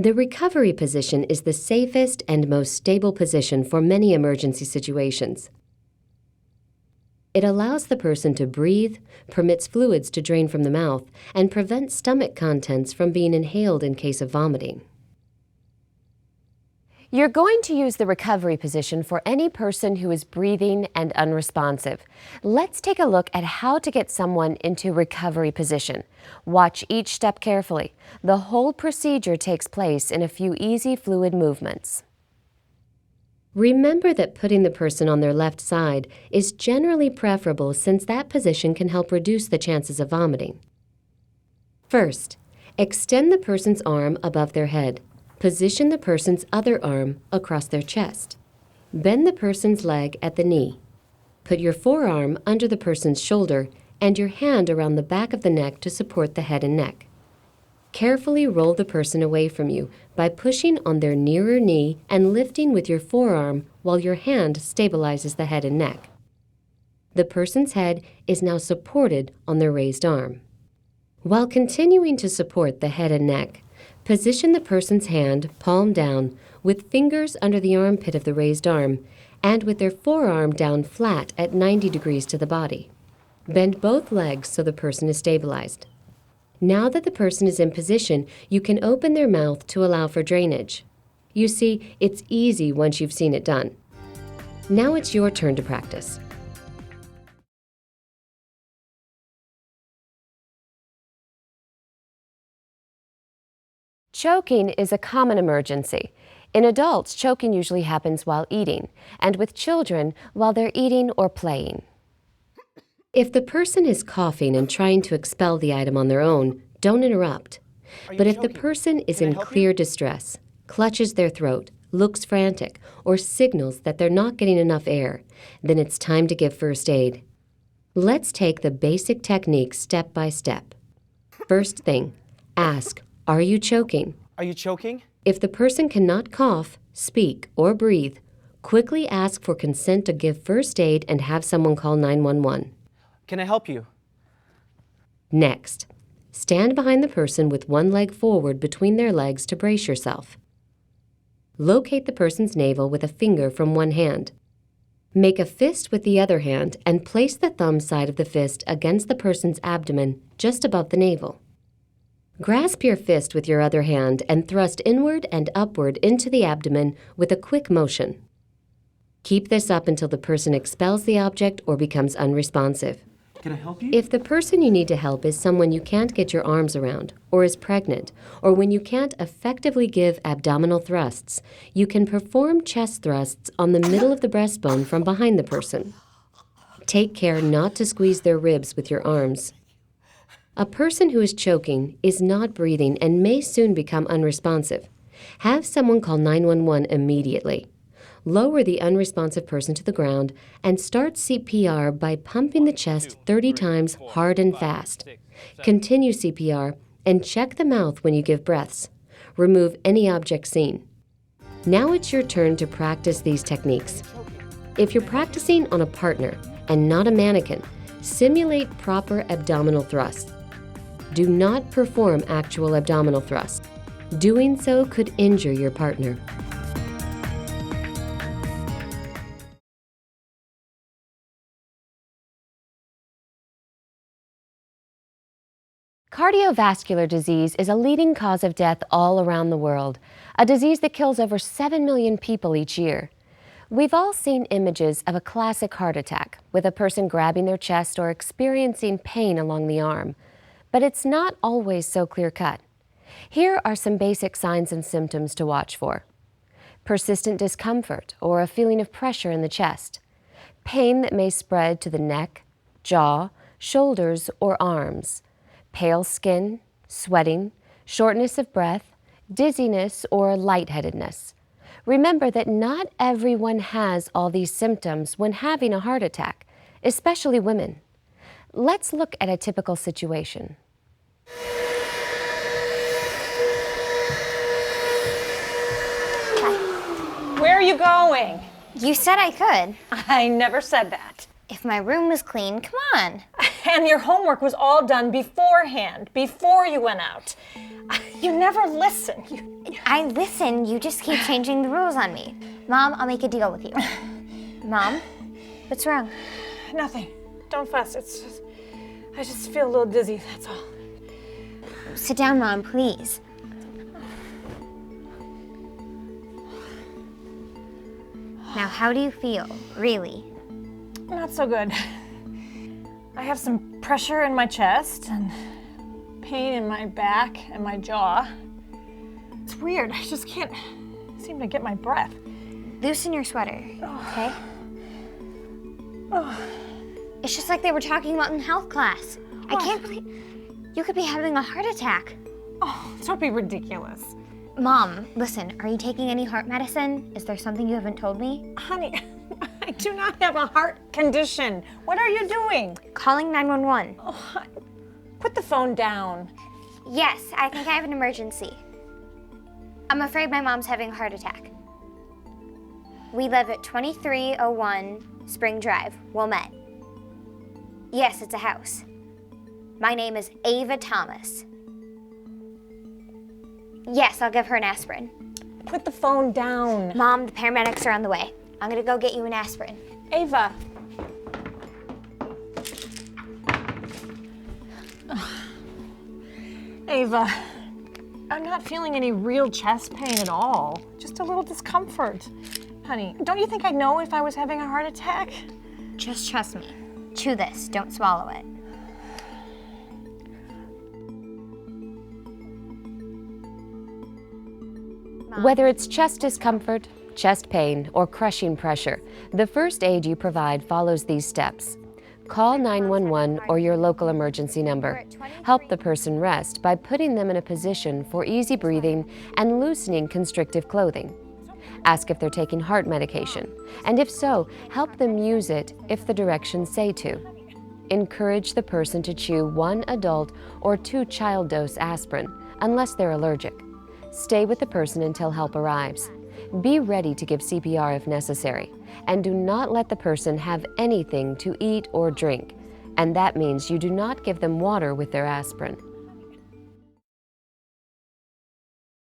The recovery position is the safest and most stable position for many emergency situations. It allows the person to breathe, permits fluids to drain from the mouth, and prevents stomach contents from being inhaled in case of vomiting. You're going to use the recovery position for any person who is breathing and unresponsive. Let's take a look at how to get someone into recovery position. Watch each step carefully. The whole procedure takes place in a few easy fluid movements. Remember that putting the person on their left side is generally preferable since that position can help reduce the chances of vomiting. First, extend the person's arm above their head. Position the person's other arm across their chest. Bend the person's leg at the knee. Put your forearm under the person's shoulder and your hand around the back of the neck to support the head and neck. Carefully roll the person away from you by pushing on their nearer knee and lifting with your forearm while your hand stabilizes the head and neck. The person's head is now supported on their raised arm. While continuing to support the head and neck, position the person's hand palm down with fingers under the armpit of the raised arm and with their forearm down flat at 90 degrees to the body. Bend both legs so the person is stabilized. Now that the person is in position, you can open their mouth to allow for drainage. You see, it's easy once you've seen it done. Now it's your turn to practice. Choking is a common emergency. In adults, choking usually happens while eating, and with children, while they're eating or playing. If the person is coughing and trying to expel the item on their own, don't interrupt. But if the person is in clear distress, clutches their throat, looks frantic, or signals that they're not getting enough air, then it's time to give first aid. Let's take the basic technique step by step. First thing, ask, are you choking? Are you choking? If the person cannot cough, speak, or breathe, quickly ask for consent to give first aid and have someone call 911. Can I help you? Next, stand behind the person with one leg forward between their legs to brace yourself. Locate the person's navel with a finger from one hand. Make a fist with the other hand and place the thumb side of the fist against the person's abdomen just above the navel. Grasp your fist with your other hand and thrust inward and upward into the abdomen with a quick motion. Keep this up until the person expels the object or becomes unresponsive. Can I help you? If the person you need to help is someone you can't get your arms around, or is pregnant, or when you can't effectively give abdominal thrusts, you can perform chest thrusts on the middle of the breastbone from behind the person. Take care not to squeeze their ribs with your arms. A person who is choking is not breathing and may soon become unresponsive. Have someone call 911 immediately. Lower the unresponsive person to the ground and start CPR by pumping the chest 30 times hard and fast. Continue CPR and check the mouth when you give breaths. Remove any object seen. Now it's your turn to practice these techniques. If you're practicing on a partner and not a mannequin, simulate proper abdominal thrusts. Do not perform actual abdominal thrusts. Doing so could injure your partner. Cardiovascular disease is a leading cause of death all around the world, a disease that kills over 7 million people each year. We've all seen images of a classic heart attack, with a person grabbing their chest or experiencing pain along the arm. But it's not always so clear-cut. Here are some basic signs and symptoms to watch for. Persistent discomfort or a feeling of pressure in the chest. Pain that may spread to the neck, jaw, shoulders, or arms. Pale skin, sweating, shortness of breath, dizziness, or lightheadedness. Remember that not everyone has all these symptoms when having a heart attack, especially women. Let's look at a typical situation. Where are you going? You said I could. I never said that. If my room was clean, come on. And your homework was all done beforehand, before you went out. You never listen. I listen, you just keep changing the rules on me. Mom, I'll make a deal with you. Mom, what's wrong? Nothing. Don't fuss. I just feel a little dizzy, that's all. Sit down, Mom, please. Now, how do you feel, really? Not so good. I have some pressure in my chest and pain in my back and my jaw. It's weird, I just can't seem to get my breath. Loosen your sweater, okay? It's just like they were talking about in health class. What? I can't believe you could be having a heart attack. Oh, don't be ridiculous. Mom, listen, are you taking any heart medicine? Is there something you haven't told me? Honey, I do not have a heart condition. What are you doing? Calling 911. Oh, put the phone down. Yes, I think I have an emergency. I'm afraid my mom's having a heart attack. We live at 2301 Spring Drive, Wilmette. Yes, it's a house. My name is Ava Thomas. Yes, I'll give her an aspirin. Put the phone down. Mom, the paramedics are on the way. I'm gonna go get you an aspirin. Ava. Ava, I'm not feeling any real chest pain at all. Just a little discomfort. Honey, don't you think I'd know if I was having a heart attack? Just trust me. Chew this, don't swallow it. Whether it's chest discomfort, chest pain, or crushing pressure, the first aid you provide follows these steps. Call 911 or your local emergency number. Help the person rest by putting them in a position for easy breathing and loosening constrictive clothing. Ask if they're taking heart medication, and if so, help them use it if the directions say to. Encourage the person to chew 1 adult or 2 child dose aspirin, unless they're allergic. Stay with the person until help arrives. Be ready to give CPR if necessary, and do not let the person have anything to eat or drink, and that means you do not give them water with their aspirin.